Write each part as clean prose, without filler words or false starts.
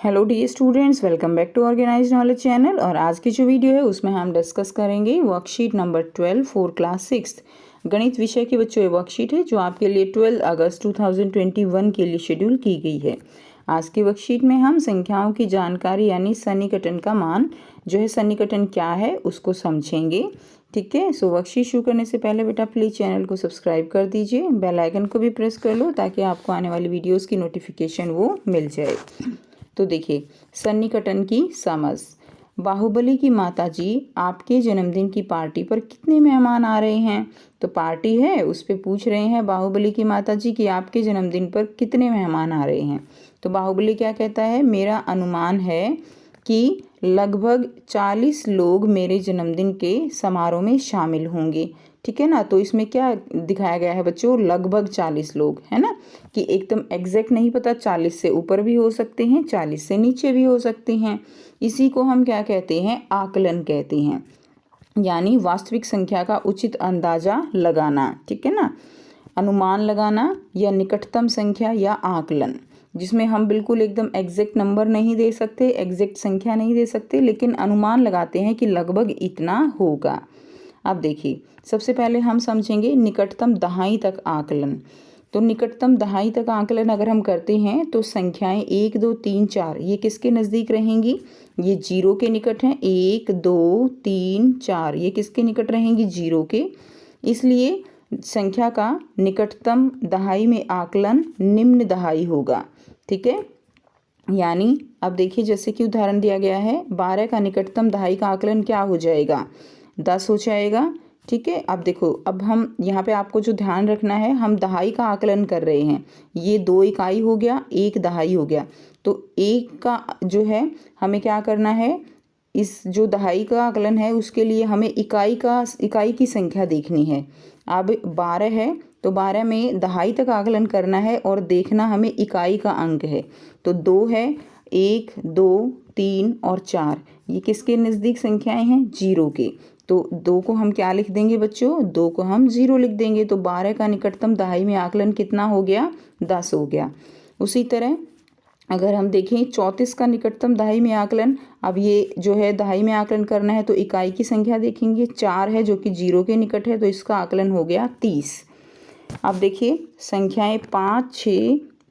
Hello dear students, welcome back to organized knowledge channel. और आज की जो वीडियो है उसमें हम डिस्कस करेंगे वर्कशीट नंबर 12 फॉर क्लास 6 गणित विषय की बच्चों ये वर्कशीट है जो आपके लिए 12 अगस्त 2021 के लिए शेड्यूल की गई है। आज की वर्कशीट में हम संख्याओं की जानकारी यानी सन्निकटन का मान जो है सन्निकटन क्या है उसको समझेंगे। ठीक है, सो वर्कशीट शुरू करने से पहले बेटा प्लीज़ चैनल को सब्सक्राइब कर दीजिए, बेल आइकन को भी प्रेस कर लो ताकि आपको आने वाली वीडियोस की नोटिफिकेशन वो मिल जाए। तो देखिए, सन्निकटन की समझ। बाहुबली की माताजी आपके जन्मदिन की पार्टी पर कितने मेहमान आ रहे हैं। तो पार्टी है उस पे पूछ रहे हैं बाहुबली की माताजी कि आपके जन्मदिन पर कितने मेहमान आ रहे हैं। तो बाहुबली क्या कहता है, मेरा अनुमान है कि लगभग 40 लोग मेरे जन्मदिन के समारोह में शामिल होंगे। ठीक है ना, तो इसमें क्या दिखाया गया है बच्चों, लगभग 40 लोग, है ना, कि एकदम एग्जैक्ट नहीं पता, 40 से ऊपर भी हो सकते हैं, 40 से नीचे भी हो सकते हैं। इसी को हम क्या कहते हैं, आकलन कहते हैं, यानी वास्तविक संख्या का उचित अंदाजा लगाना। ठीक है ना, अनुमान लगाना या निकटतम संख्या या आकलन, जिसमें हम बिल्कुल एकदम एग्जैक्ट नंबर नहीं दे सकते, एग्जैक्ट संख्या नहीं दे सकते, लेकिन अनुमान लगाते हैं कि लगभग इतना होगा। अब देखिए, सबसे पहले हम समझेंगे निकटतम दहाई तक आकलन। तो निकटतम दहाई तक आकलन अगर हम करते हैं तो संख्याएं 1 2 3 4 ये किसके नज़दीक रहेंगी, ये जीरो के निकट हैं। 1 2 3 4 ये किसके निकट रहेंगी, जीरो के। इसलिए संख्या का निकटतम दहाई में आकलन निम्न दहाई होगा। ठीक है, यानी अब देखिए, जैसे कि उदाहरण दिया गया है, 12 का निकटतम दहाई का आकलन क्या हो जाएगा, 10 हो जाएगा। ठीक है, अब देखो, अब हम यहाँ पे आपको जो ध्यान रखना है, हम दहाई का आकलन कर रहे हैं, ये 2 इकाई हो गया, 1 दहाई हो गया। तो 1 का जो है हमें क्या करना है, इस जो दहाई का आकलन है उसके लिए हमें इकाई की संख्या देखनी है। अब 12 है तो 12 में दहाई तक आकलन करना है और देखना हमें इकाई का अंक है। तो 2 है, 1 2 3 और 4 ये किसके नज़दीक संख्याएं हैं, जीरो के। तो 2 को हम क्या लिख देंगे बच्चों, 2 को हम 0 लिख देंगे। तो 12 का निकटतम दहाई में आकलन कितना हो गया, 10 हो गया। उसी तरह अगर हम देखें 34 का निकटतम दहाई में आकलन, अब ये जो है दहाई में आकलन करना है तो इकाई की संख्या देखेंगे, 4 है जो कि 0 के निकट है, तो इसका आकलन हो गया 30। अब देखिए संख्याएं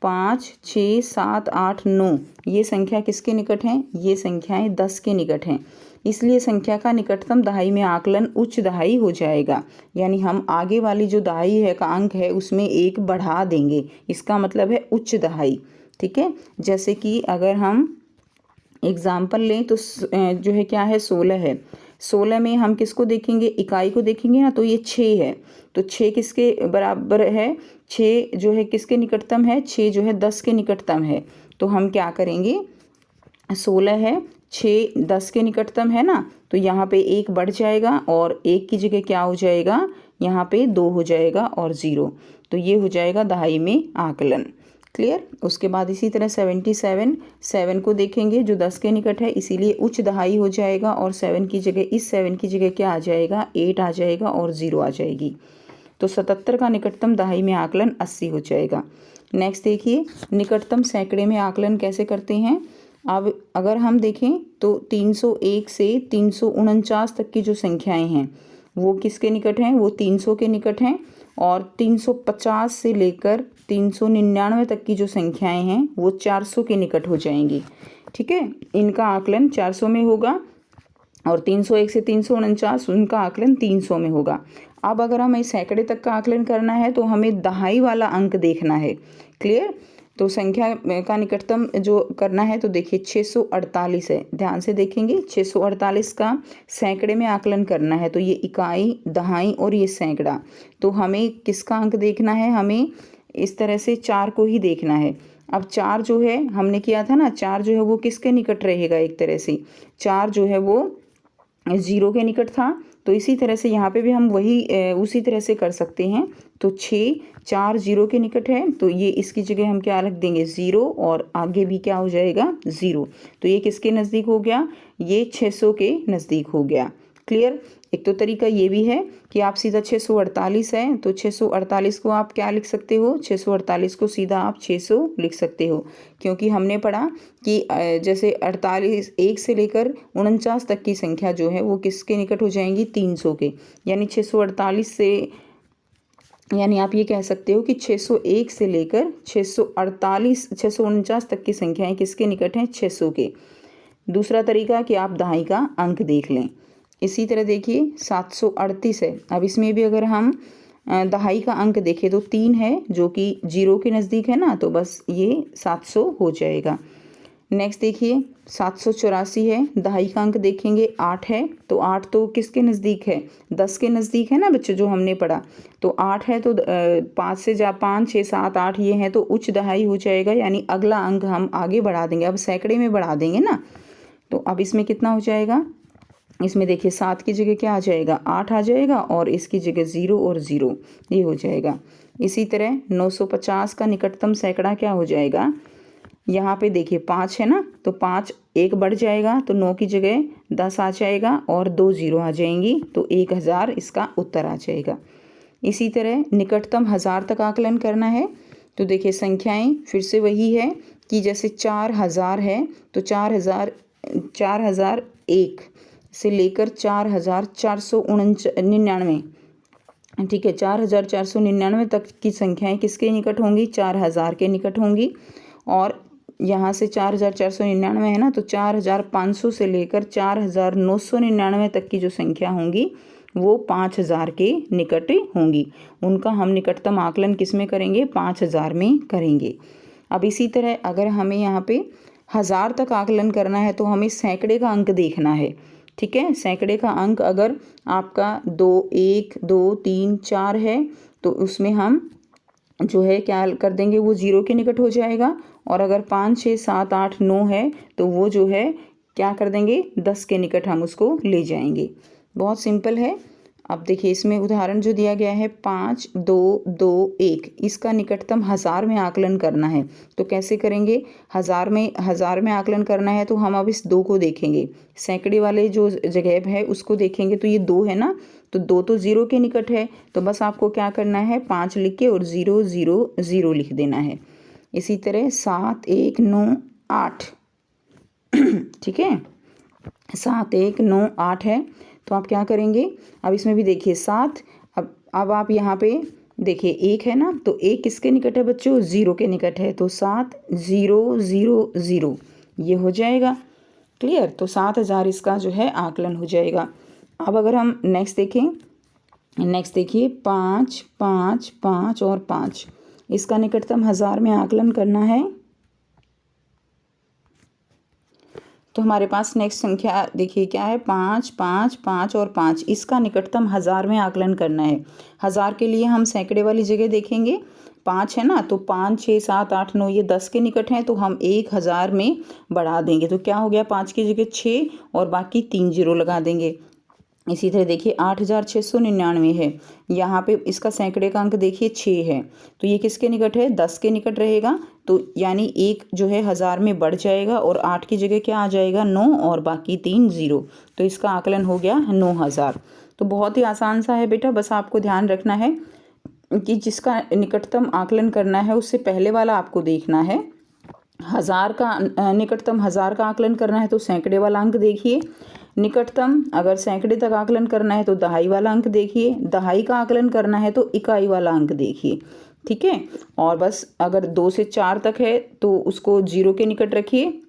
5 6 7 8 9 ये संख्या किसके निकट हैं, ये संख्याएं 10 के निकट हैं। इसलिए संख्या का निकटतम दहाई में आकलन उच्च दहाई हो जाएगा, यानी हम आगे वाली जो दहाई है का अंक है उसमें 1 बढ़ा देंगे, इसका मतलब है उच्च दहाई। ठीक है, जैसे कि अगर हम एग्जाम्पल लें तो जो है क्या है, 16 है। 16 में हम किसको देखेंगे, इकाई को देखेंगे ना, तो ये 6 है। तो 6 किसके बराबर है, 6 जो है किसके निकटतम है, 6 जो है 10 के निकटतम है। तो हम क्या करेंगे, 16 है, 6 10 के निकटतम है ना, तो यहाँ पे 1 बढ़ जाएगा और 1 की जगह क्या हो जाएगा, यहाँ पे 2 हो जाएगा और 0। तो ये हो जाएगा दहाई में आकलन। क्लियर। उसके बाद इसी तरह 77, 7 को देखेंगे जो 10 के निकट है, इसीलिए उच्च दहाई हो जाएगा और 7 की जगह, इस 7 की जगह क्या आ जाएगा, 8 आ जाएगा और 0 आ जाएगी। तो 77 का निकटतम दहाई में आकलन 80 हो जाएगा। नेक्स्ट देखिए, निकटतम सैकड़े में आकलन कैसे करते हैं। अब अगर हम देखें तो 301 से 349 तक की जो संख्याएं हैं वो किसके निकट हैं, वो 300 के निकट हैं। और 350 से लेकर 399 तक की जो संख्याएं हैं वो 400 के निकट हो जाएंगी। ठीक है, इनका आकलन 400 में होगा और 301 से 349 उनका आकलन 300 में होगा। अब अगर हमें सैकड़े तक का आकलन करना है तो हमें दहाई वाला अंक देखना है। क्लियर। तो संख्या का निकटतम जो करना है तो देखिए 648 है, ध्यान से देखेंगे, 648 का सैकड़े में आकलन करना है। तो ये इकाई, दहाई और ये सैकड़ा, तो हमें किसका अंक देखना है, हमें इस तरह से 4 को ही देखना है। अब 4 जो है हमने किया था ना, 4 जो है वो किसके निकट रहेगा, एक तरह से 4 जो है वो 0 के निकट था। तो इसी तरह से यहाँ पे भी हम वही उसी तरह से कर सकते हैं। तो 6 4 0 के निकट है, तो ये इसकी जगह हम क्या रख देंगे, 0, और आगे भी क्या हो जाएगा, 0। तो ये किसके नज़दीक हो गया, ये 600 के नज़दीक हो गया। क्लियर। एक तो तरीका ये भी है कि आप सीधा 648 है तो 648 को आप क्या लिख सकते हो, 648 को सीधा आप 600 लिख सकते हो, क्योंकि हमने पढ़ा कि जैसे 48 1 से लेकर 49 तक की संख्या जो है वो किसके निकट हो जाएंगी, 300 के। यानी 648 से, यानी आप ये कह सकते हो कि 601 से लेकर 648 649 तक की संख्याएं किसके निकट हैं, 600 के। दूसरा तरीका कि आप दहाई का अंक देख लें। इसी तरह देखिए 738 है। अब इसमें भी अगर हम दहाई का अंक देखें तो 3 है जो कि 0 के नज़दीक है ना, तो बस ये 700 हो जाएगा। नेक्स्ट देखिए 784 है, दहाई का अंक देखेंगे 8 है, तो 8 तो किसके नज़दीक है, 10 के नज़दीक है ना बच्चों, जो हमने पढ़ा। तो 8 है तो 5 से 5 6 7 8 ये हैं तो उच्च दहाई हो जाएगा, यानी अगला अंक हम आगे बढ़ा देंगे, अब सैकड़े में बढ़ा देंगे ना। तो अब इसमें कितना हो जाएगा, इसमें देखिए 7 की जगह क्या आ जाएगा, 8 आ जाएगा और इसकी जगह 0 और 0 ये हो जाएगा। इसी तरह 950 का निकटतम सैकड़ा क्या हो जाएगा, यहाँ पे देखिए 5 है ना, तो 5 एक बढ़ जाएगा तो 9 की जगह 10 आ जाएगा और 2 0 आ जाएंगी, तो 1000 इसका उत्तर आ जाएगा। इसी तरह निकटतम 1000 तक आकलन करना है, तो देखिए संख्याएं फिर से वही है कि जैसे 4000 है तो 4001 से लेकर 4499, ठीक है, 4499 तक की संख्याएं किसके निकट होंगी, 4000 के निकट होंगी। और यहाँ से 4499 है ना, तो 4500 से लेकर 4999 तक की जो संख्या होंगी वो 5000 के निकट होंगी। उनका हम निकटतम आकलन किस में करेंगे, 5000 में करेंगे। अब इसी तरह अगर हमें यहाँ पे 1000 तक आकलन करना है तो हमें सैकड़े का अंक देखना है, ठीक है। सैकड़े का अंक अगर आपका 2 1 2 3 4 है तो उसमें हम जो है क्या कर देंगे, वो 0 के निकट हो जाएगा। और अगर 5 6 7 8 9 है तो वो जो है क्या कर देंगे, 10 के निकट हम उसको ले जाएंगे। बहुत सिंपल है। अब देखिए इसमें उदाहरण जो दिया गया है 5 2 2 1, इसका निकटतम 1000 में आकलन करना है। तो कैसे करेंगे, 1000 में आकलन करना है तो हम अब इस 2 को देखेंगे, सैकड़े वाले जो जगह है उसको देखेंगे, तो ये 2 है ना, तो 2 तो 0 के निकट है, तो बस आपको क्या करना है, 5 लिख के और 0 0 0 लिख देना है। इसी तरह 7 1 9 8, ठीक है, 7 1 9 8 है, तो आप क्या करेंगे, अब इसमें भी देखिए 7, अब आप यहाँ पे देखिए 1 है ना, तो 1 किसके निकट है बच्चों, 0 के निकट है, तो 7 0 0 0 ये हो जाएगा। क्लियर। तो 7000 इसका जो है आकलन हो जाएगा। अब अगर हम नेक्स्ट देखें, नेक्स्ट देखिए 5 5 5 और 5, इसका निकटतम 1000 में आकलन करना है। तो हमारे पास नेक्स्ट संख्या देखिए क्या है, 5 5 5 और 5, इसका निकटतम 1000 में आकलन करना है। 1000 के लिए हम सैकड़े वाली जगह देखेंगे, 5 है ना, तो 5 6 7 8 9 ये 10 के निकट हैं, तो हम 1000 में बढ़ा देंगे, तो क्या हो गया, 5 की जगह 6 और बाकी 3 0 लगा देंगे। इसी तरह देखिए 8699 है, यहाँ पे इसका सैकड़े का अंक देखिए 6 है, तो ये किसके निकट है, 10 के निकट रहेगा, तो यानी 1 जो है 1000 में बढ़ जाएगा और 8 की जगह क्या आ जाएगा, 9 और बाकी 3 0, तो इसका आकलन हो गया 9000। तो बहुत ही आसान सा है बेटा, बस आपको ध्यान रखना है कि जिसका निकटतम आकलन करना है उससे पहले वाला आपको देखना है। 1000 का निकटतम 1000 का आकलन करना है तो सैकड़े वाला अंक देखिए, निकटतम अगर सैकड़े तक आकलन करना है तो दहाई वाला अंक देखिए, दहाई का आकलन करना है तो इकाई वाला अंक देखिए, ठीक है। और बस अगर 2 से 4 तक है तो उसको 0 के निकट रखिए,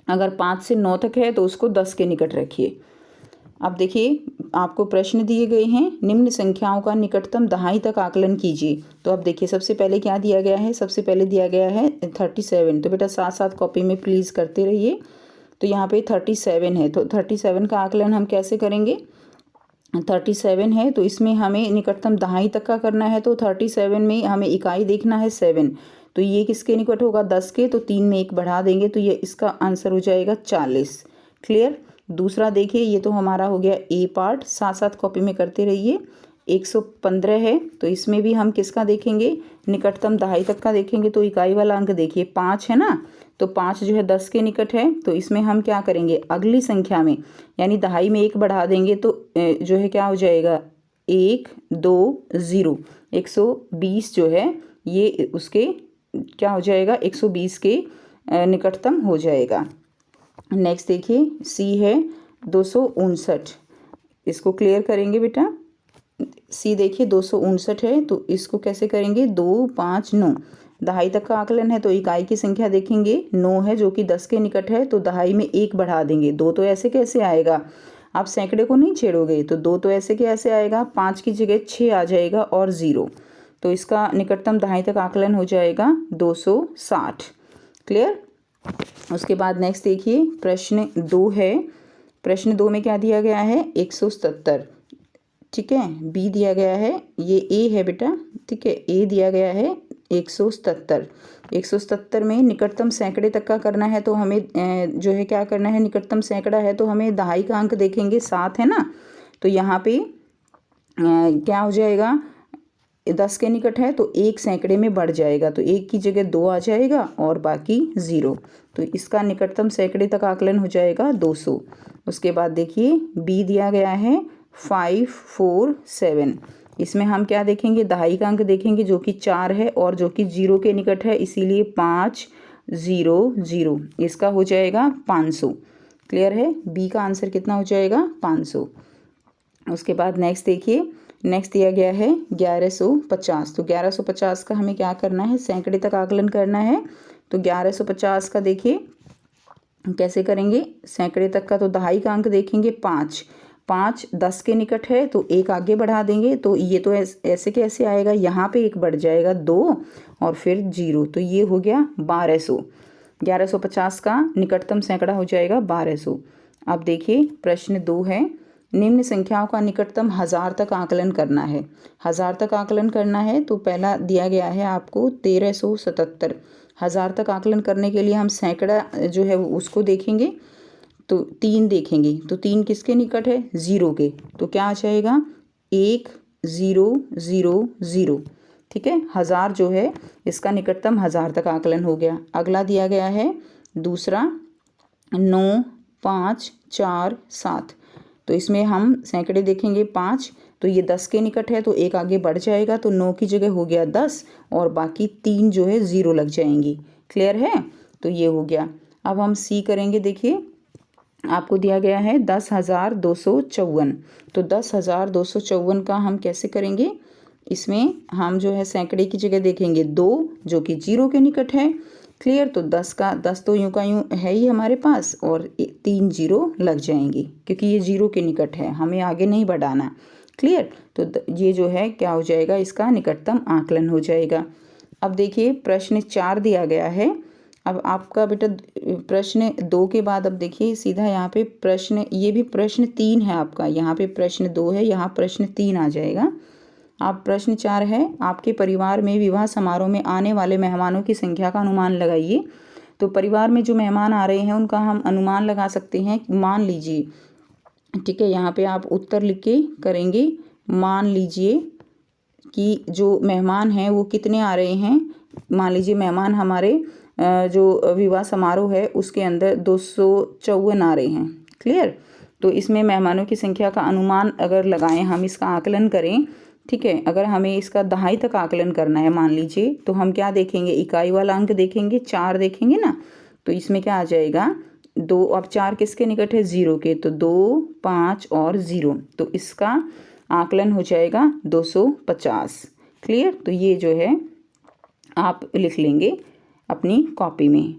अगर 5 से 9 तक है तो उसको 10 के निकट रखिए। अब देखिए आपको प्रश्न दिए गए हैं, निम्न संख्याओं का निकटतम दहाई तक आकलन कीजिए। तो अब देखिए सबसे पहले क्या दिया गया है, सबसे पहले दिया गया है 37, तो बेटा साथ साथ कॉपी में प्लीज़ करते रहिए। तो यहाँ पे 37 है, तो 37 का आकलन हम कैसे करेंगे, 37 है तो इसमें हमें निकटतम दहाई तक का करना है, तो 37 में हमें इकाई देखना है 7, तो ये किसके निकट होगा, 10 के, तो 3 में 1 बढ़ा देंगे, तो ये इसका आंसर हो जाएगा 40। क्लियर। दूसरा देखिए, ये तो हमारा हो गया ए पार्ट, साथ साथ कॉपी में करते रहिए। 115 है, तो इसमें भी हम किसका देखेंगे, निकटतम दहाई तक का देखेंगे। तो इकाई वाला अंक देखिए 5 है ना, तो 5 जो है 10 के निकट है, तो इसमें हम क्या करेंगे, अगली संख्या में यानी दहाई में 1 बढ़ा देंगे तो जो है क्या हो जाएगा, 1 2 0, 120 जो है ये उसके क्या हो जाएगा, 120 के निकटतम हो जाएगा। नेक्स्ट देखिए सी है 259, इसको क्लियर करेंगे बेटा। सी देखिए 259 है, तो इसको कैसे करेंगे, 2 5 9, दहाई तक का आकलन है तो इकाई की संख्या देखेंगे 9 है जो कि 10 के निकट है, तो दहाई में 1 बढ़ा देंगे। 2 तो ऐसे कैसे आएगा, आप सैकड़े को नहीं छेड़ोगे, तो 2 तो ऐसे कैसे आएगा, 5 की जगह 6 आ जाएगा और 0, तो इसका निकटतम दहाई तक आकलन हो जाएगा 260। क्लियर। उसके बाद नेक्स्ट देखिए प्रश्न 2 है। प्रश्न 2 में क्या दिया गया है, 177, ठीक है। बी दिया गया है, ये ए है बेटा, ठीक है। ए दिया गया है 177। 177 में निकटतम सैकड़े तक का करना है, तो हमें जो है क्या करना है, निकटतम सैकड़ा है तो हमें दहाई का अंक देखेंगे 7 है ना, तो यहाँ पे क्या हो जाएगा, 10 के निकट है तो 1 सैकड़े में बढ़ जाएगा, तो 1 की जगह 2 आ जाएगा और बाकी 0, तो इसका निकटतम सैकड़े तक आकलन हो जाएगा 200। उसके बाद देखिए बी दिया गया है 547, इसमें हम क्या देखेंगे, दहाई का अंक देखेंगे जो कि 4 है और जो कि 0 के निकट है, इसीलिए 500, इसका हो जाएगा 500। क्लियर है, बी का आंसर कितना हो जाएगा, 500। उसके बाद नेक्स्ट देखिए, नेक्स्ट दिया गया है 1150, तो 1150 का हमें क्या करना है, सैकड़े तक आकलन करना है, तो 1150 का देखिए कैसे करेंगे, सैकड़े तक का तो दहाई का अंक देखेंगे 5, 5 10 के निकट है तो 1 आगे बढ़ा देंगे, तो ये तो ऐसे कैसे आएगा, यहाँ पे 1 बढ़ जाएगा 2 और फिर 0, तो ये हो गया 1200। 1150 का निकटतम सैकड़ा हो जाएगा 1200। अब देखिए प्रश्न 2 है, निम्न संख्याओं का निकटतम 1000 तक आकलन करना है। 1000 तक आकलन करना है तो पहला दिया गया है आपको 1377। 1000 तक आकलन करने के लिए हम सैकड़ा जो है उसको देखेंगे, तो 3 देखेंगे, तो 3 किसके निकट है, 0 के, तो क्या आ जाएगा 1 0 0 0, ठीक है। 1000 जो है इसका निकटतम 1000 तक आकलन हो गया। अगला दिया गया है दूसरा 9 5 4 7, तो इसमें हम सैकड़े देखेंगे 5, तो ये 10 के निकट है तो 1 आगे बढ़ जाएगा, तो 9 की जगह हो गया 10 और बाकी 3 जो है 0 लग जाएंगी। क्लियर है, तो ये हो गया। अब हम सी करेंगे, देखिए आपको दिया गया है 10,254, तो 10,254 का हम कैसे करेंगे, इसमें हम जो है सैकड़े की जगह देखेंगे 2 जो कि 0 के निकट है। क्लियर, तो 10 का 10 तो यूं का यूं है ही हमारे पास और 3 0 लग जाएंगे क्योंकि ये 0 के निकट है, हमें आगे नहीं बढ़ाना। क्लियर, तो ये जो है क्या हो जाएगा, इसका निकटतम आकलन हो जाएगा। अब देखिए प्रश्न 4 दिया गया है। अब आपका बेटा प्रश्न 2 के बाद अब देखिए सीधा यहाँ पे प्रश्न, ये भी प्रश्न 3 है आपका, यहाँ पे प्रश्न 2 है, यहाँ प्रश्न 3 आ जाएगा। आप प्रश्न 4 है, आपके परिवार में विवाह समारोह में आने वाले मेहमानों की संख्या का अनुमान लगाइए। तो परिवार में जो मेहमान आ रहे हैं उनका हम अनुमान लगा सकते हैं, मान लीजिए, ठीक है। यहाँ पे आप उत्तर लिख के करेंगे, मान लीजिए कि जो मेहमान हैं वो कितने आ रहे हैं। मान लीजिए मेहमान हमारे जो विवाह समारोह है उसके अंदर 254 आ रहे हैं। क्लियर, तो इसमें मेहमानों की संख्या का अनुमान अगर लगाएं, हम इसका आकलन करें, ठीक है। अगर हमें इसका दहाई तक आकलन करना है मान लीजिए, तो हम क्या देखेंगे, इकाई वाला अंक देखेंगे, 4 देखेंगे ना, तो इसमें क्या आ जाएगा 2, अब 4 किसके निकट है, 0 के, तो 2 5 और 0, तो इसका आकलन हो जाएगा 250। क्लियर, तो ये जो है आप लिख लेंगे अपनी कॉपी में,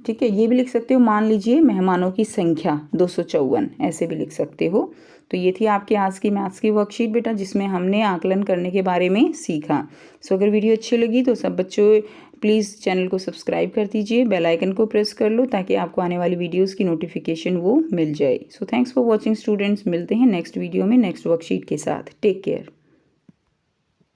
ठीक है। ये भी लिख सकते हो, मान लीजिए मेहमानों की संख्या 254, ऐसे भी लिख सकते हो। तो ये थी आपकी आज की मैथ्स की वर्कशीट बेटा, जिसमें हमने आकलन करने के बारे में सीखा। सो अगर वीडियो अच्छी लगी तो सब बच्चों प्लीज़ चैनल को सब्सक्राइब कर दीजिए, बेल आइकन को प्रेस कर लो ताकि आपको आने वाली वीडियोस की नोटिफिकेशन वो मिल जाए। So thanks for watching students, मिलते हैं नेक्स्ट वीडियो में नेक्स्ट वर्कशीट के साथ। Take care.